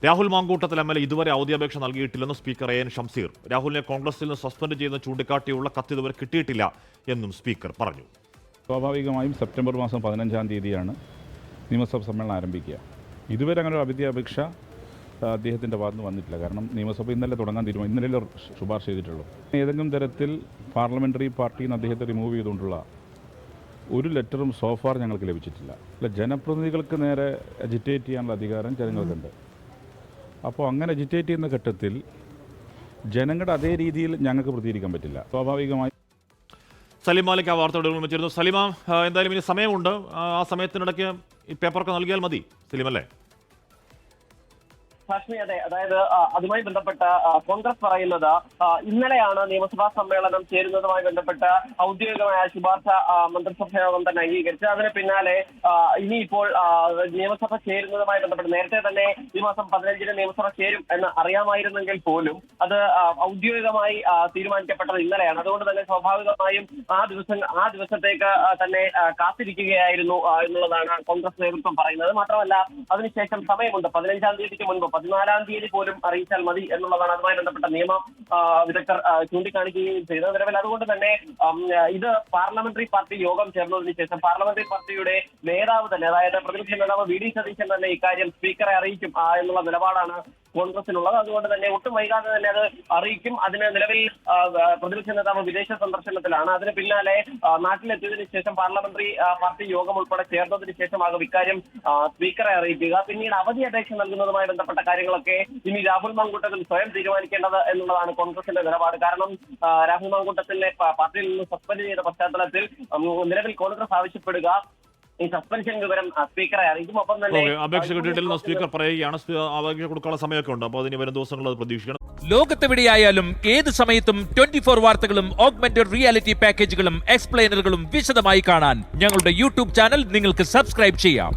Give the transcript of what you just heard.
Rahul Mamkootathil M L A ഇതുവരെ അവധിയപേക്ഷ നൽകിയിട്ടില്ലെന്ന് സ്പീക്കർ എൻ ഷംസീർ. രാഹുലിനെ കോൺഗ്രസിൽ നിന്ന് സസ്പെൻഡ് ചെയ്യുന്ന ചൂണ്ടിക്കാട്ടിയുള്ള കത്ത് ഇതുവരെ കിട്ടിയിട്ടില്ല എന്നും സ്പീക്കർ പറഞ്ഞു. സ്വാഭാവികമായും സെപ്റ്റംബർ മാസം 15-ാം തീയതിയാണ് നിയമസഭ സമ്മേളനം ആരംഭിക്കുക. ഇതുവരെ അങ്ങനെ ഒരു അവധിയപേക്ഷ അദ്ദേഹത്തിൻ്റെ ഭാഗത്ത് വന്നിട്ടില്ല. കാരണം നിയമസഭ ഇന്നലെ തുടങ്ങാൻ ഇന്നലെ ശുപാർശ ചെയ്തിട്ടുള്ളൂ. ഏതെങ്കിലും തരത്തിൽ പാർലമെൻ്ററി പാർട്ടിയിൽ നിന്ന് അദ്ദേഹത്തെ റിമൂവ് ചെയ്തുകൊണ്ടുള്ള ഒരു ലെറ്ററും സോഫാർ ഞങ്ങൾക്ക് ലഭിച്ചിട്ടില്ല. ജനപ്രതിനിധികൾക്ക് നേരെ അജിറ്റേറ്റ് ചെയ്യാനുള്ള അധികാരം ജനങ്ങൾക്കുണ്ട്. അപ്പോൾ അങ്ങനെ അജിറ്റേറ്റ് ചെയ്യുന്ന ഘട്ടത്തിൽ ജനങ്ങളുടെ അതേ രീതിയിൽ ഞങ്ങൾക്ക് പ്രതികരിക്കാൻ പറ്റില്ല. സ്വാഭാവികമായി സലീം മാലിക് ആ വാർത്തയോട് വെച്ചിരുന്നു. സലീമ, എന്തായാലും ഇനി സമയമുണ്ട്. ആ സമയത്തിനിടയ്ക്ക് ഈ പേപ്പറൊക്കെ നൽകിയാൽ മതി സലീം, അല്ലേ? ഹാഷ്മി, അതെ. അതായത് അതുമായി ബന്ധപ്പെട്ട കോൺഗ്രസ് പറയുന്നത് ഇന്നലെയാണ് നിയമസഭാ സമ്മേളനം ചേരുന്നതുമായി ബന്ധപ്പെട്ട ഔദ്യോഗികമായ ശുപാർശ മന്ത്രിസഭാ യോഗം തന്നെ അംഗീകരിച്ചത്. അതിന് പിന്നാലെ ഇനിയിപ്പോൾ നിയമസഭ ചേരുന്നതുമായി ബന്ധപ്പെട്ട് നേരത്തെ തന്നെ ഈ മാസം 15-ന് നിയമസഭ ചേരും എന്ന് അറിയാമായിരുന്നെങ്കിൽ പോലും അത് ഔദ്യോഗികമായി തീരുമാനിക്കപ്പെട്ടത് ഇന്നലെയാണ്. അതുകൊണ്ട് തന്നെ സ്വാഭാവികമായും ആ ദിവസത്തേക്ക് തന്നെ കാത്തിരിക്കുകയായിരുന്നു എന്നുള്ളതാണ് കോൺഗ്രസ് നേതൃത്വം പറയുന്നത്. മാത്രമല്ല, അതിനുശേഷം സമയമുണ്ട്. 15-ാം തീയതിക്ക് മുൻപ് 14-ാം തീയതി പോലും അറിയിച്ചാൽ മതി എന്നുള്ളതാണ് അതുമായി ബന്ധപ്പെട്ട നിയമ വിദഗ്ധർ ചൂണ്ടിക്കാണിക്കുകയും ചെയ്തത്. നിലവിൽ അതുകൊണ്ട് തന്നെ ഇത് പാർലമെന്ററി പാർട്ടി യോഗം ചേർന്നതിന് ശേഷം പാർലമെന്ററി പാർട്ടിയുടെ നേതാവ് തന്നെ, അതായത് പ്രതിപക്ഷ നേതാവ് വി ഡി സതീശൻ തന്നെ ഇക്കാര്യം സ്പീക്കറെ അറിയിക്കും എന്നുള്ള നിലപാടാണ് കോൺഗ്രസിനുള്ളത്. അതുകൊണ്ട് തന്നെ ഒട്ടും വൈകാതെ തന്നെ അത് അറിയിക്കും. അതിന് നിലവിൽ പ്രതിപക്ഷ നേതാവ് വിദേശ സന്ദർശനത്തിലാണ്. അതിന് പിന്നാലെ നാട്ടിലെത്തിയതിനു ശേഷം പാർലമെന്ററി പാർട്ടി യോഗം ഉൾപ്പെടെ ചേർന്നതിന് ശേഷമാകും ഇക്കാര്യം സ്പീക്കറെ അറിയിക്കുക. പിന്നീട് അവധി അപേക്ഷ നൽകുന്നതുമായി ബന്ധപ്പെട്ട കാര്യങ്ങളൊക്കെ ഇനി രാഹുൽ മാങ്കൂട്ടത്തിൽ സ്വയം തീരുമാനിക്കേണ്ടത് എന്നുള്ളതാണ് കോൺഗ്രസിന്റെ നിലപാട്. കാരണം രാഹുൽ മാങ്കൂട്ടത്തിനെ പാർട്ടിയിൽ നിന്ന് സസ്പെൻഡ് ചെയ്ത പശ്ചാത്തലത്തിൽ നിലവിൽ കോൺഗ്രസ് ആവശ്യപ്പെടുക ഈ സസ്പെൻഷൻ വിവരം സ്പീക്കറെ അറിയിക്കും. ഒപ്പം തന്നെ അപേക്ഷ കിട്ടിയിട്ടില്ലെന്ന് സ്പീക്കർ പറയുകയാണ്. അപേക്ഷ കൊടുക്കാനുള്ള സമയമൊക്കെ ഉണ്ട്. അപ്പോൾ അതിന് വരും ദിവസങ്ങളിൽ പ്രതീക്ഷിക്കണം. ലോകത്തെവിടെയായാലും ഏത് സമയത്തും 24 വാർത്തകളും ഓഗ്മെന്റഡ് റിയാലിറ്റി പാക്കേജുകളും എക്സ്പ്ലെയിനറുകളും വിശദമായി കാണാൻ ഞങ്ങളുടെ യൂട്യൂബ് ചാനൽ നിങ്ങൾക്ക് സബ്സ്ക്രൈബ് ചെയ്യാം.